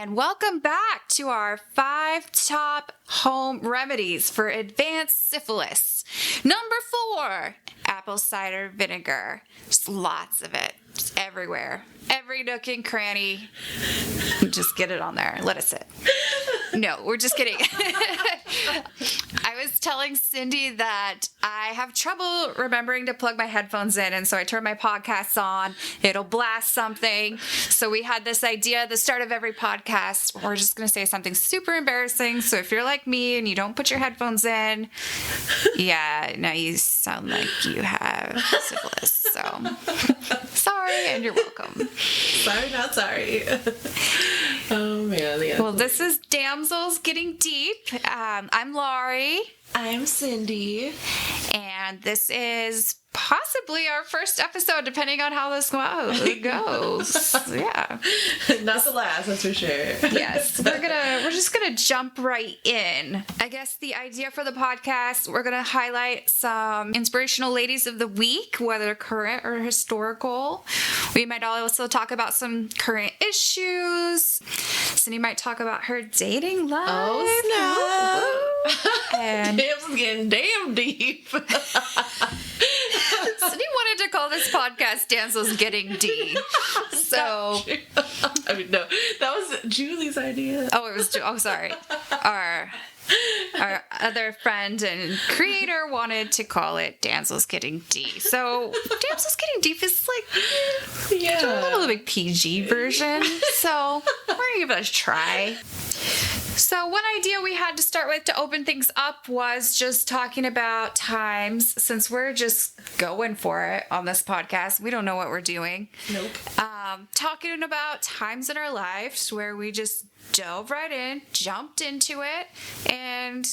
And welcome back to our 5 top home remedies for advanced syphilis. Number 4, apple cider vinegar. Just lots of it. Just everywhere. Every nook and cranny. Just get it on there. Let it sit. No, we're just kidding. I was telling Cindy that I have trouble remembering to plug my headphones in, and so I turn my podcasts on. It'll blast something. So we had this idea at the start of every podcast. We're just going to say something super embarrassing. So if you're like me and you don't put your headphones in, yeah, now you sound like you have syphilis. So sorry, and you're welcome. Sorry, not sorry. Oh, man. Yeah. Well, this is Damsels Getting Deep. I'm Laurie. I'm Cindy. And this is possibly our first episode, depending on how this goes. Yeah. Not the last, that's for sure. Yes. We're just gonna jump right in. I guess the idea for the podcast, we're gonna highlight some inspirational ladies of the week, whether current or historical. We might also talk about some current issues. Cindy might talk about her dating life. Oh, snap. And Damn, getting damn deep. Cindy wanted to call this podcast Damsels Getting Deep. So, I mean, no, that was Julie's idea. oh, it was, oh, sorry. Our other friend and creator wanted to call it Damsels Getting Deep. So, Damsels Getting Deep is like a little bit PG version. So, we're going to give it a try. So one idea we had to start with to open things up was just talking about times, since we're just going for it on this podcast. We don't know what we're doing. Nope. Talking about times in our lives where we just dove right in, jumped into it, and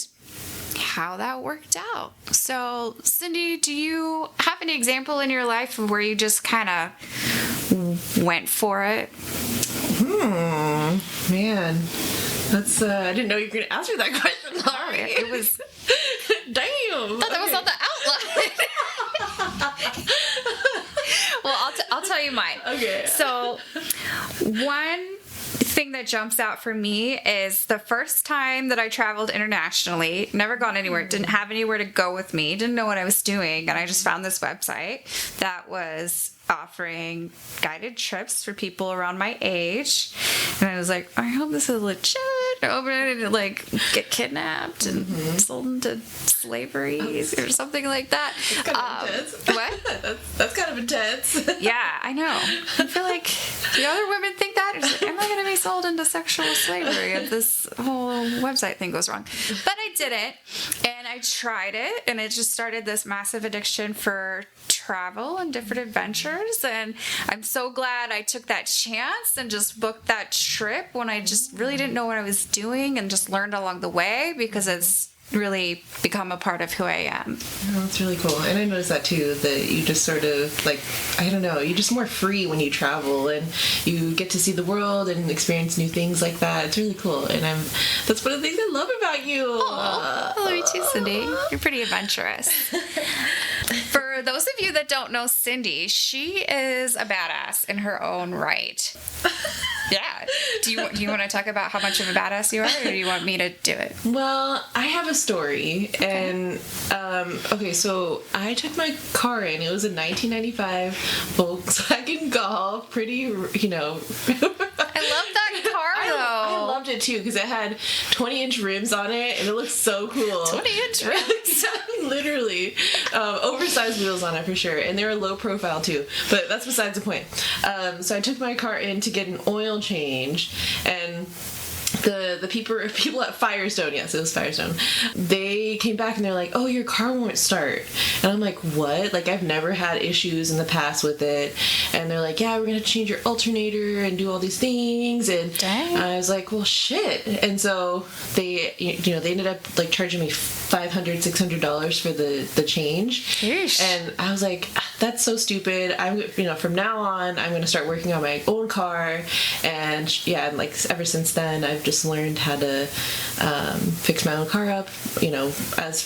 how that worked out. So, Cindy, do you have an example in your life of where you just kind of went for it? Man. That's, I didn't know you were going to answer that question, Laurie. It was... Damn. I thought that was on the outline. Well, I'll tell you mine. Okay. So, one thing that jumps out for me is the first time that I traveled internationally, never gone anywhere, didn't have anywhere to go with me, didn't know what I was doing, and I just found this website that was offering guided trips for people around my age, and I was like, I hope this is legit. Open it and like get kidnapped and sold into slavery or something like that. That's kind of intense. What? That's kind of intense. Yeah, I know. I feel like, do other women think that? Or like, am I going to be sold into sexual slavery if this whole website thing goes wrong? But I didn't, and I tried it, and it just started this massive addiction for travel and different adventures, and I'm so glad I took that chance and just booked that trip when I just really didn't know what I was doing, and just learned along the way, because it's really become a part of who I am. Oh, that's really cool. And I noticed that too, that you just sort of like, I don't know, you're just more free when you travel, and you get to see the world and experience new things like that. It's really cool. And that's one of the things I love about you. I love you too, Cindy. You're pretty adventurous. For those of you that don't know Cindy, she is a badass in her own right. Yeah. Do you want to talk about how much of a badass you are, or do you want me to do it? Well, I have a story, and so I took my car in. It was a 1995 Volkswagen Golf, pretty, I love that car, though. I loved it too, because it had 20-inch rims on it, and it looked so cool. 20-inch rims? Literally. Oversized wheels on it for sure, and they were low profile too, but that's besides the point. So I took my car in to get an oil change, and the people at Firestone, yes, it was Firestone, they came back and they're like, oh, your car won't start. And I'm like, what? Like, I've never had issues in the past with it. And they're like, yeah, we're gonna change your alternator and do all these things. And dang. I was like, well, shit. And so they ended up like charging me $500-$600 for the change. Sheesh. And I was like, that's so stupid. From now on, I'm gonna start working on my own car. And yeah, and like ever since then, I've just learned how to fix my own car up, as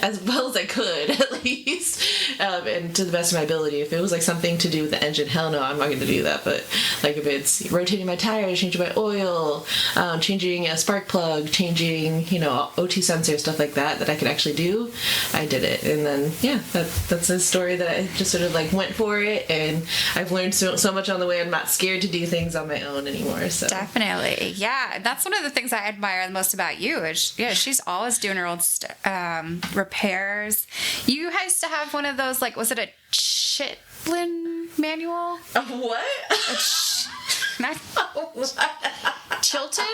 as well as I could, at least, and to the best of my ability. If it was like something to do with the engine, hell no, I'm not going to do that. But like if it's rotating my tires, changing my oil, changing a spark plug, changing, OT sensor, stuff like that I could actually do, I did it. And then, yeah, that's a story that I just sort of like went for it, and I've learned so much on the way. I'm not scared to do things on my own anymore. So definitely, yeah, that's one of the things I admire the most about you is, yeah, she's always doing her own repairs. You used to have one of those, like, was it a Chitlin manual? A what? Chilton?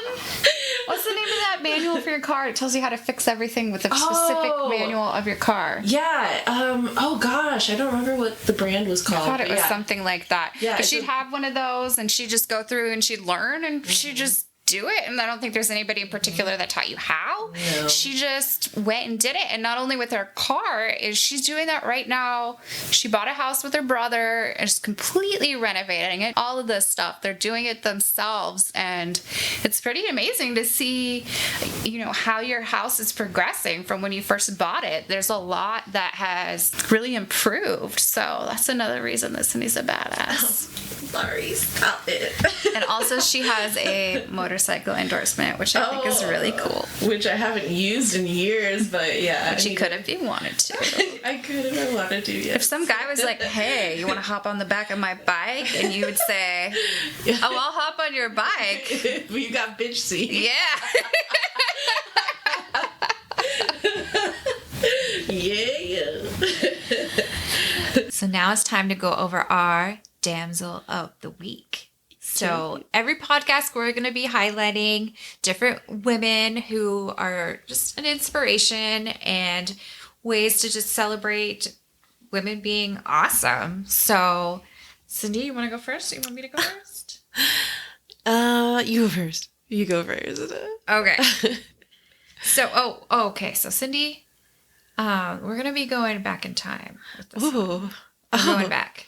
What's the name of that manual for your car? It tells you how to fix everything with a specific manual of your car. Yeah. Oh gosh, I don't remember what the brand was called. I thought it was something like that. Yeah. But she'd have one of those, and she'd just go through and she'd learn, and she'd just do it. And I don't think there's anybody in particular that taught you how. No. She just went and did it. And not only with her car, is she's doing that right now. She bought a house with her brother and is completely renovating it. All of this stuff, they're doing it themselves. And it's pretty amazing to see, how your house is progressing from when you first bought it. There's a lot that has really improved. So that's another reason that Cindy's a badass. Laurie, stop it. And also she has a motorcycle endorsement, which I think is really cool. Which I haven't used in years, but yeah. But you could if you wanted to. I could if I wanted to, yes. If some guy was like, hey, you want to hop on the back of my bike? And you would say, oh, I'll hop on your bike. But you got bitch seat. Yeah. Yeah. So now it's time to go over our Damsel of the Week. So every podcast, we're going to be highlighting different women who are just an inspiration and ways to just celebrate women being awesome. So, Cindy, you want to go first? You want me to go first? You go first. You go first. Okay. So, okay. So, Cindy, we're going to be going back in time with this. Ooh. We're going back.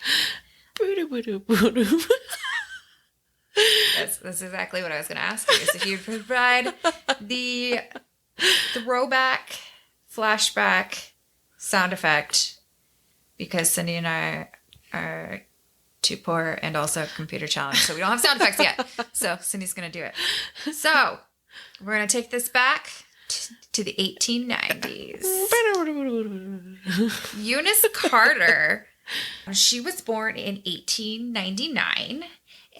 That's exactly what I was going to ask you. Is if you'd provide the throwback, flashback sound effect, because Cindy and I are too poor and also computer challenged, so we don't have sound effects yet. So Cindy's going to do it. So we're going to take this back to the 1890s. Eunice Carter, she was born in 1899.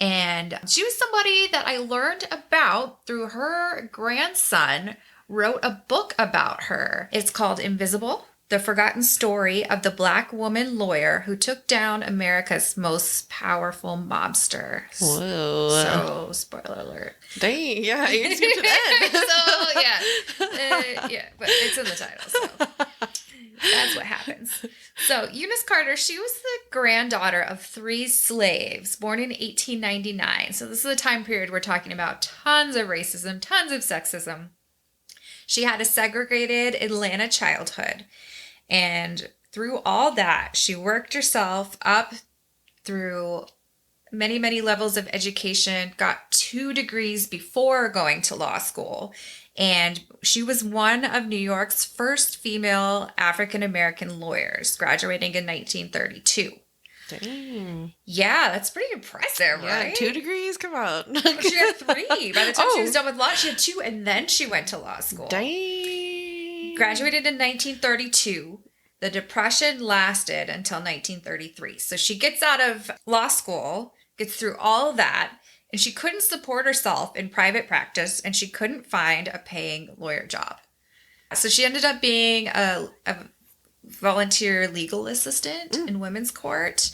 And she was somebody that I learned about through her grandson wrote a book about her. It's called Invisible, The Forgotten Story of the Black Woman Lawyer Who Took Down America's Most Powerful Mobster. Whoa. So, spoiler alert. Dang, yeah, you just get to that. Yeah, but it's in the title, so that's what happens. So, Eunice Carter, she was the granddaughter of 3 slaves born in 1899. So, this is the time period we're talking about. Tons of racism, tons of sexism. She had a segregated Atlanta childhood. And through all that, she worked herself up through many, many levels of education, got 2 degrees before going to law school. And she was one of New York's first female African-American lawyers, graduating in 1932. Dang. Yeah, that's pretty impressive, Yeah, right? 2 degrees, come on. She had 3. By the time she was done with law, she had 2, and then she went to law school. Dang. Graduated in 1932. The Depression lasted until 1933. So she gets out of law school, gets through all of that, and she couldn't support herself in private practice, and she couldn't find a paying lawyer job. So she ended up being a volunteer legal assistant in women's court.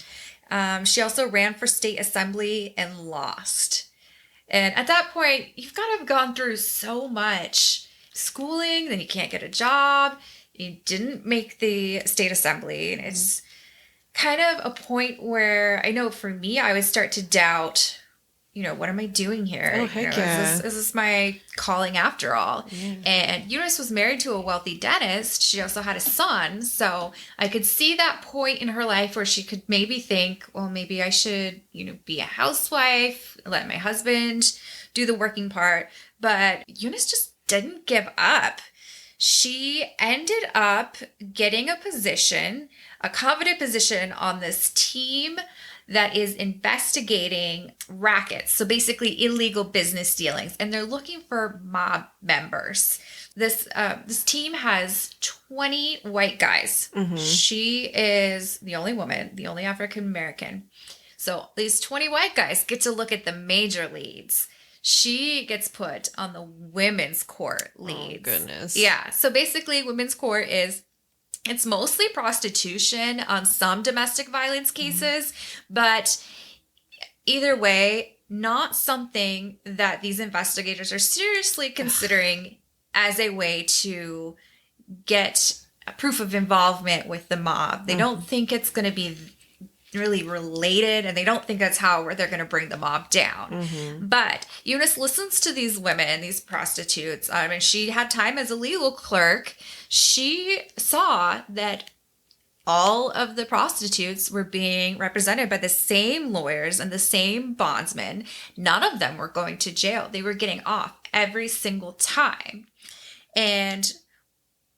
She also ran for state assembly and lost. And at that point, you've got to have gone through so much schooling, then you can't get a job. You didn't make the state assembly. And it's kind of a point where I know for me, I would start to doubt, what am I doing here? Oh, heck yeah. Is this my calling after all? Yeah. And Eunice was married to a wealthy dentist. She also had a son. So I could see that point in her life where she could maybe think, well, maybe I should, be a housewife, let my husband do the working part. But Eunice just didn't give up. She ended up getting a position, a coveted position on this team that is investigating rackets. So basically illegal business dealings. And they're looking for mob members. This team has 20 white guys. She is the only woman, the only African American. So these 20 white guys get to look at the major leads. She gets put on the women's court leads. Oh, goodness. Yeah. So basically, women's court it's mostly prostitution on some domestic violence cases, but either way, not something that these investigators are seriously considering as a way to get a proof of involvement with the mob. They don't think it's going to be really related, and they don't think that's how they're going to bring the mob down. But Eunice listens to these women, these prostitutes. I mean, she had time as a legal clerk. She saw that all of the prostitutes were being represented by the same lawyers and the same bondsmen. None of them were going to jail. They were getting off every single time. And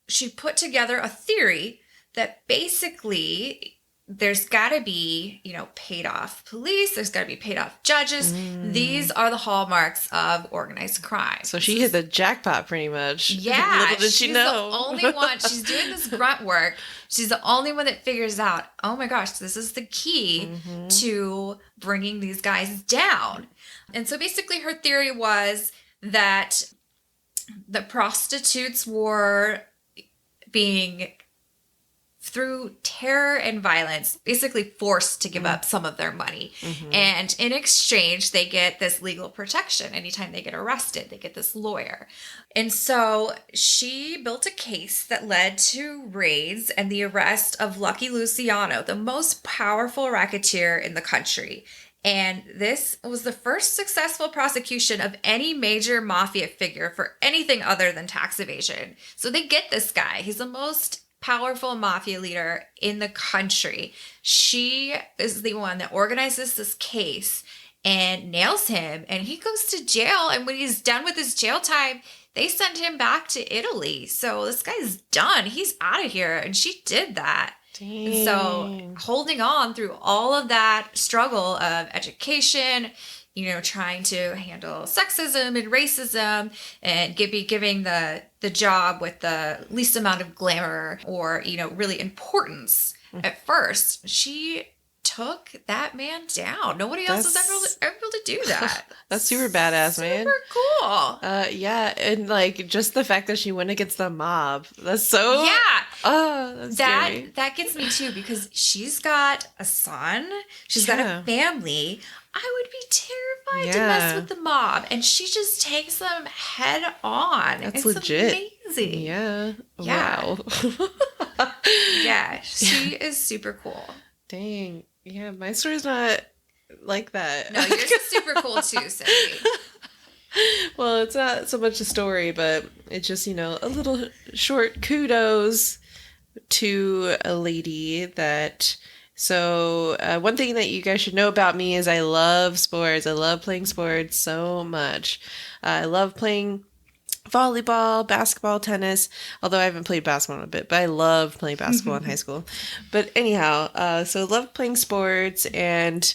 she put together a theory that basically there's got to be, paid off police. There's got to be paid off judges. These are the hallmarks of organized crime. So she hit the jackpot pretty much. Yeah. Little did she know. She's the only one. She's doing this grunt work. She's the only one that figures out, oh my gosh, this is the key to bringing these guys down. And so basically her theory was that the prostitutes were being, through terror and violence, basically forced to give up some of their money. And in exchange, they get this legal protection. Anytime they get arrested, they get this lawyer. And so she built a case that led to raids and the arrest of Lucky Luciano, the most powerful racketeer in the country. And this was the first successful prosecution of any major mafia figure for anything other than tax evasion. So they get this guy. He's the most powerful mafia leader in the country. She is the one that organizes this case and nails him, and he goes to jail. And when he's done with his jail time, they send him back to Italy. So this guy's done. He's out of here. And she did that. Dang. And so holding on through all of that struggle of education, trying to handle sexism and racism and giving the job with the least amount of glamour or, really importance at first, she took that man down. Nobody else was ever able to do that. That's super badass, man. Super cool. Yeah, and just the fact that she went against the mob. That's so... Yeah. Oh, that's scary. That gets me too, because she's got a son. She's got a family. I would be terrified to mess with the mob. And she just takes them head on. That's it's legit. Amazing. Yeah. Wow. Yeah. She Yeah. is super cool. Dang. Yeah, my story's not like that. No, yours is super cool too, Cindy. Well, it's not so much a story, but it's just, a little short kudos to a lady that... So one thing that you guys should know about me is I love sports. I love playing sports so much. I love playing volleyball, basketball, tennis, although I haven't played basketball in a bit, but I love playing basketball in high school. But anyhow, so love playing sports, and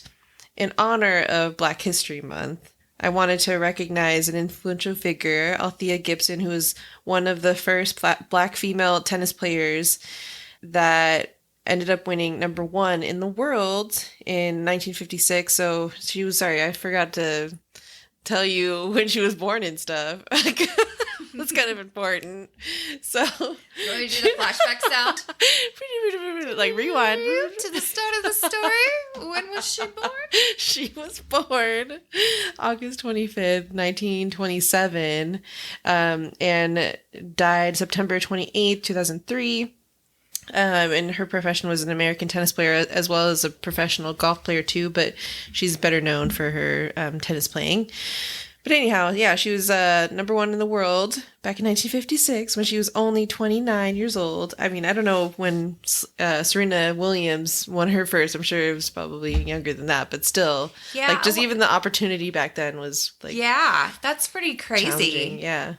in honor of Black History Month, I wanted to recognize an influential figure, Althea Gibson, who was one of the first Black female tennis players that ended up winning number 1 in the world in 1956. So she was, sorry, I forgot to tell you when she was born and stuff. That's kind of important. So, You want me to do the flashback sound? Like rewind to the start of the story. When was she born? She was born August 25th, 1927, and died September 28th, 2003. And her profession was an American tennis player as well as a professional golf player too, but she's better known for her tennis playing. But anyhow, yeah, she was number one in the world back in 1956 when she was only 29 years old. I mean, I don't know when Serena Williams won her first. I'm sure it was probably younger than that, but still, Yeah, like, just even the opportunity back then was like, yeah, that's pretty crazy. challenging. Yeah.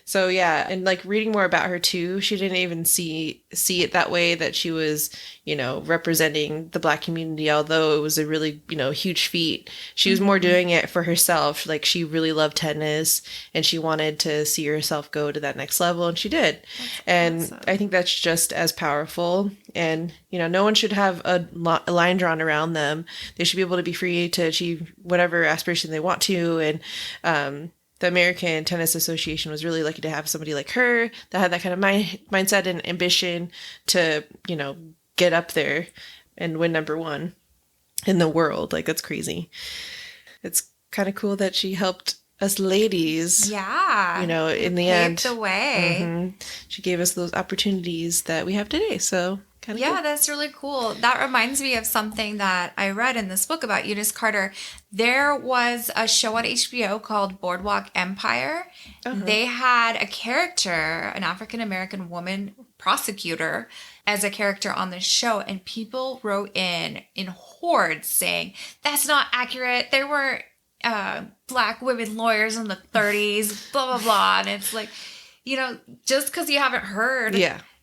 So yeah, and like reading more about her too, she didn't even see it that way, that she was, you know, representing the Black community, although it was a really, you know, huge feat. She was more doing it for herself. Like, she really loved tennis and she wanted to see herself go to that next level, and she did. And awesome. I think that's just as powerful. And, you know, no one should have a line drawn around them. They should be able to be free to achieve whatever aspiration they want to. And the American Tennis Association was really lucky to have somebody like her that had that kind of mindset and ambition to, you know, get up there and win number one in the world. Like, that's crazy. It's kind of cool that she helped us ladies. Yeah. You know, in the paved end. the way. She gave us those opportunities that we have today. So kind of Yeah, cool. that's really cool. That reminds me of something that I read in this book about Eunice Carter. There was a show on HBO called Boardwalk Empire. They had a character, an African-American woman prosecutor, as a character on the show, and people wrote in hordes saying, that's not accurate. There were Black women lawyers in the 30s, blah, blah, blah. And it's like, you know, just because you haven't heard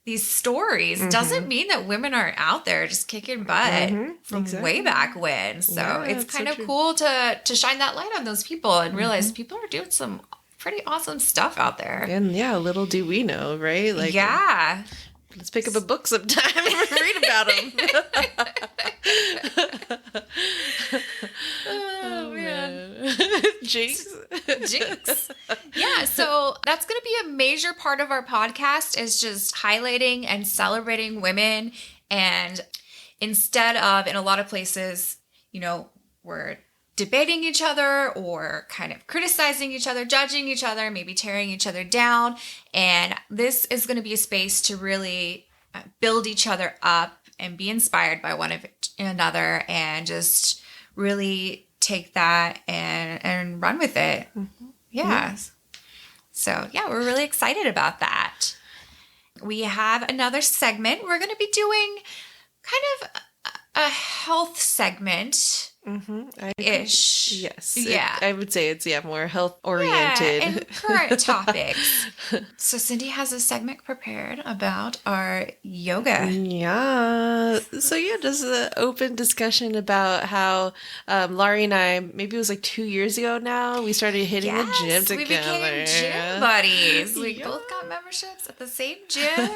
these stories doesn't mean that women aren't out there just kicking butt from way back when. So it's kind of cool to shine that light on those people and realize people are doing some pretty awesome stuff out there. And yeah, little do we know, right? Like, yeah. Let's pick up a book sometime and read about them. Oh, man. Jinx. Yeah, so that's going to be a major part of our podcast, is just highlighting and celebrating women. And instead of, in a lot of places, you know, we're debating each other or kind of criticizing each other, judging each other, maybe tearing each other down. And this is going to be a space to really build each other up and be inspired by one another, and just really take that and run with it. Yeah. So yeah, we're really excited about that. We have another segment. We're going to be doing kind of a health segment. Ish. Yes. Yeah. I would say it's, more health oriented. Yeah, and current topics. So Cindy has a segment prepared about our yoga. Yeah. So yeah, just an open discussion about how Laurie and I, maybe it was like 2 years ago now, we started hitting the gym together. We became gym buddies. We both got memberships at the same gym.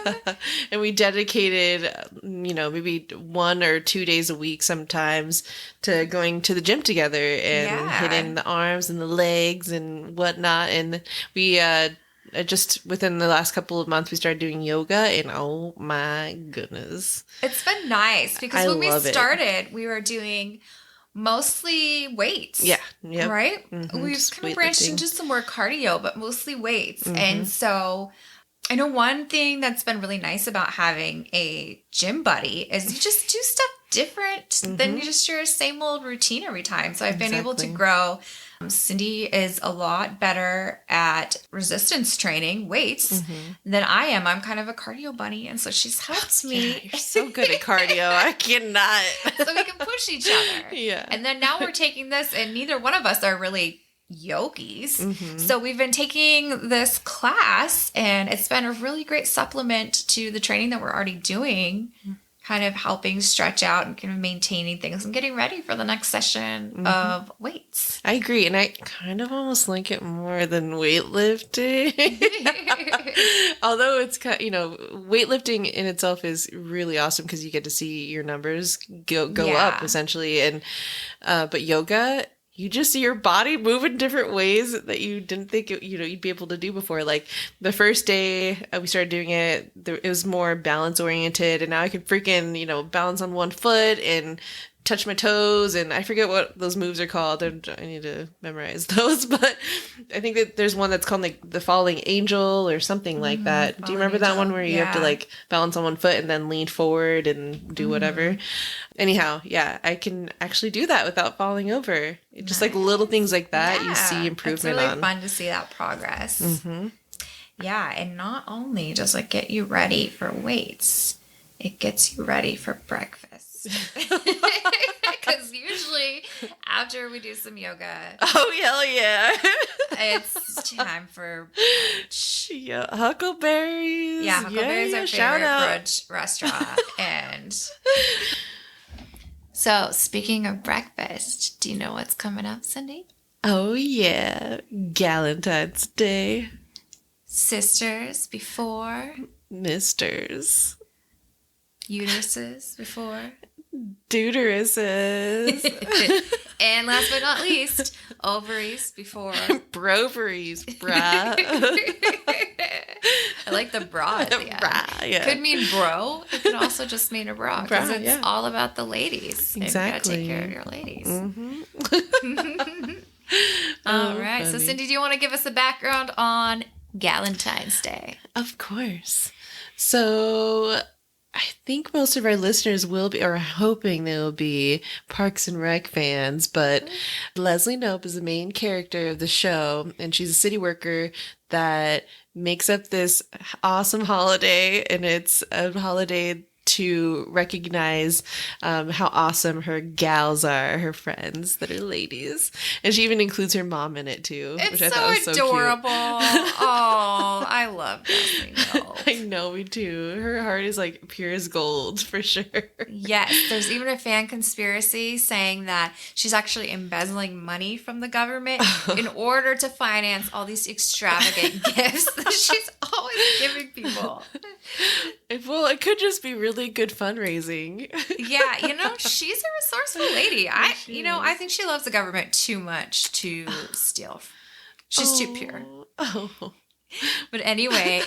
And we dedicated, maybe 1 or 2 days a week sometimes to going to the gym together and hitting the arms and the legs and whatnot. And we just within the last couple of months we started doing yoga, and oh my goodness, it's been nice because when we started we were doing mostly weights. Right? We've kind of branched into some more cardio, but mostly weights. And so I know one thing that's been really nice about having a gym buddy is you just do stuff different than you just your same old routine every time. So I've been able to grow. Cindy is a lot better at resistance training, weights, than I am. I'm kind of a cardio bunny, and so she's helped me. Yeah, you're so good at cardio. I cannot. So we can push each other. Yeah. And then now we're taking this, and neither one of us are really yogis. So we've been taking this class, and it's been a really great supplement to the training that we're already doing, kind of helping stretch out and kind of maintaining things and getting ready for the next session of weights. I agree, and I kind of almost like it more than weightlifting. Although it's kind, weightlifting in itself is really awesome because you get to see your numbers go up essentially, and but yoga, you just see your body move in different ways that you didn't think you'd be able to do before. Like the first day we started doing it, it was more balance oriented, and now I can freaking balance on one foot and touch my toes, and I forget what those moves are called. I need to memorize those, but I think that there's one that's called like the falling angel or something like that. Do you remember that one where you have to like balance on one foot and then lean forward and do whatever? Anyhow, yeah, I can actually do that without falling over. Just like little things like that, you see improvement on. It's really fun to see that progress. Yeah, and not only does it get you ready for weights, it gets you ready for breakfast. Because usually after we do some yoga, oh hell yeah, it's time for yeah, huckleberries. Yeah, huckleberries are favorite brunch restaurant. And so, speaking of breakfast, do you know what's coming up, Cindy? Oh yeah, Galentine's Day. Sisters before. Misters. Uteruses before. Deuteruses. And last but not least, ovaries before. Broveries, brah. I like the bra at the end. Bra, yeah. Could mean bro. It could also just mean a bra. Because it's all about the ladies. Exactly. And you gotta take care of your ladies. All right. Funny. So, Cindy, do you want to give us a background on Galentine's Day? Of course. So I think most of our listeners will be, or hoping they will be, Parks and Rec fans, but Leslie Knope is the main character of the show, and she's a city worker that makes up this awesome holiday, and it's a holiday to recognize how awesome her gals are, her friends that are ladies. And she even includes her mom in it too, which I thought was so adorable. cute. Oh, I love Leslie Knope. I know, me too. Her heart is like pure as gold for sure. Yes, there's even a fan conspiracy saying that she's actually embezzling money from the government in order to finance all these extravagant gifts that she's always giving people. Well, it could just be really good fundraising. Yeah, she's a resourceful lady. I think she loves the government too much to steal. She's too pure. Oh. But anyway,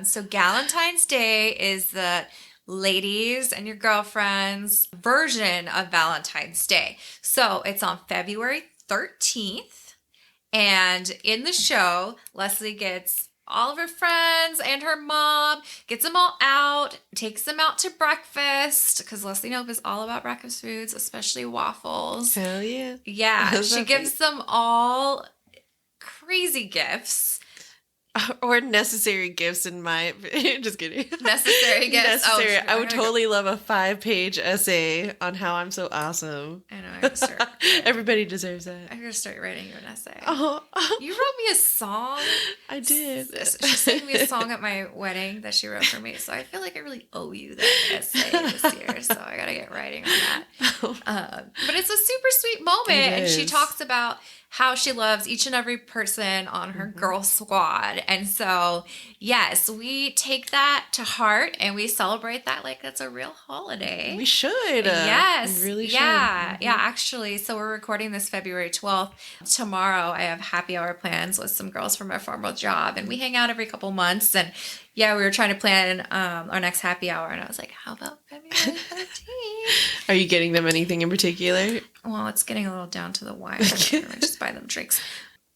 so Galentine's Day is the ladies and your girlfriends version of Valentine's Day. So it's on February 13th. And in the show, Leslie gets all of her friends and her mom, gets them all out, takes them out to breakfast, because Leslie Knope is all about breakfast foods, especially waffles. Hell yeah. Yeah, she gives them all crazy gifts. Or necessary gifts in my... Just kidding. Necessary gifts? Necessary. Oh, sure. I would totally love a 5-page essay on how I'm so awesome. I know. I'm going to start. Everybody deserves that. I'm going to start writing you an essay. Oh. You wrote me a song. I did. She sang me a song at my wedding that she wrote for me. So I feel like I really owe you that essay this year. So I got to get writing on that. But it's a super sweet moment. And she talks about how she loves each and every person on her girl squad. And so, yes, we take that to heart and we celebrate that like it's a real holiday. We should. Yes. We really should. Yeah, actually. So we're recording this February 12th. Tomorrow I have happy hour plans with some girls from our former job. And we hang out every couple months. And yeah, we were trying to plan our next happy hour. And I was like, how about February 13th? Are you getting them anything in particular? Well, it's getting a little down to the wire. I just buy them drinks.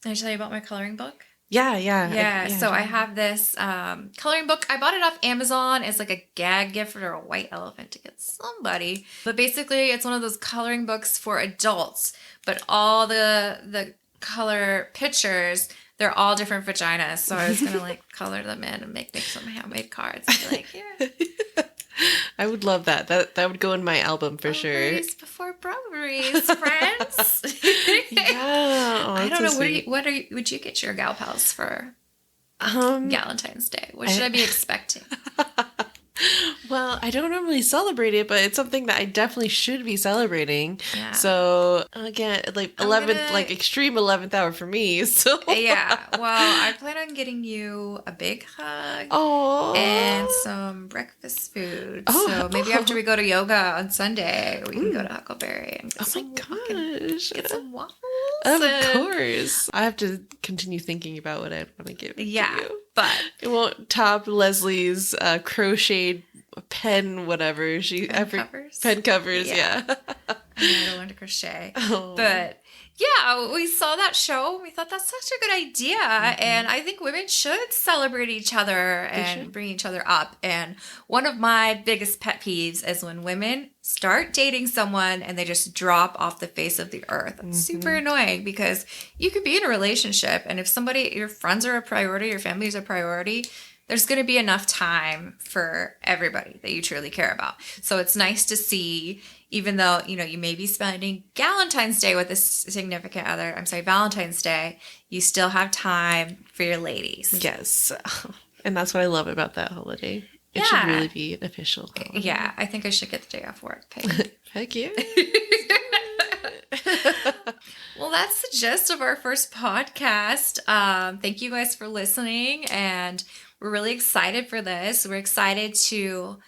Did I tell you about my coloring book? Yeah. So I have this coloring book. I bought it off Amazon as like a gag gift for a white elephant to get somebody. But basically, it's one of those coloring books for adults. But all the color pictures, they're all different vaginas. So I was going to color them in and make some handmade cards. And be like, here. I would love that. That would go in my album for sure. Ovaries before broveries, friends. Yeah. Oh, I don't know. So Would you get your gal pals for Galentine's Day? What should I be expecting? Well, I don't normally celebrate it, but it's something that I definitely should be celebrating. Yeah. So again, extreme 11th hour for me. So yeah. Well, I plan on getting you a big hug. Oh. And some breakfast food. So maybe after we go to yoga on Sunday, we can go to Huckleberry and get get some waffles. Of course. I have to continue thinking about what I want to give to you. But it won't top Leslie's crocheted pen, whatever. Pen covers? Pen covers, yeah. I had to learn to crochet. Oh. But yeah, we saw that show. We thought that's such a good idea. And I think women should celebrate each other and bring each other up. And one of my biggest pet peeves is when women start dating someone and they just drop off the face of the earth. It's super annoying because you could be in a relationship, and if your friends are a priority, your family is a priority, there's going to be enough time for everybody that you truly care about. So it's nice to see, even though, you may be spending Galentine's Day with a significant other, Valentine's Day, you still have time for your ladies. Yes. And that's what I love about that holiday. It should really be an official holiday. Yeah, I think I should get the day off work. Heck yeah. Well, that's the gist of our first podcast. Thank you guys for listening, and we're really excited for this. We're excited to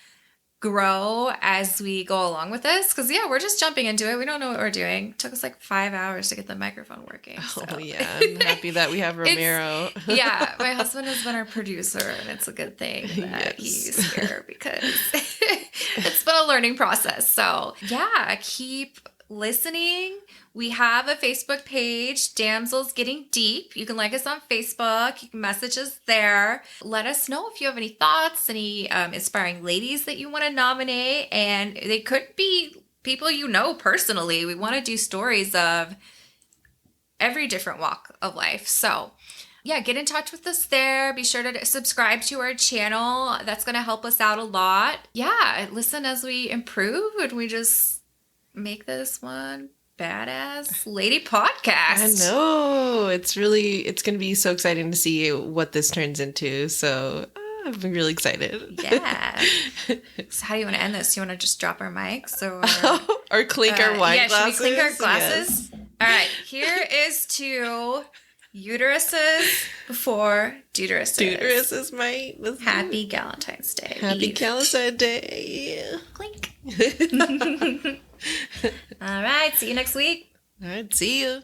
grow as we go along with this because, we're just jumping into it. We don't know what we're doing. It took us like 5 hours to get the microphone working. So. Oh, yeah. I'm happy that we have Romero. My husband has been our producer, and it's a good thing that he's here because it's been a learning process. So, keep listening. We have a Facebook page, Damsels Getting Deep. You can like us on Facebook. You can message us there. Let us know if you have any thoughts, any inspiring ladies that you want to nominate. And they could be people you know personally. We want to do stories of every different walk of life. So, get in touch with us there. Be sure to subscribe to our channel. That's going to help us out a lot. Listen as we improve and we just make this one badass lady podcast. I know. It's going to be so exciting to see what this turns into. So I'm really excited. Yeah. So how do you want to end this? You want to just drop our mics or clink our wine glasses? Should we clink our glasses? Yes. All right. Here is to uteruses before deuteruses. Deuteruses, mate. Happy Galentine's Day. Happy Galentine's Day. Clink. All right. See you next week. All right. See you.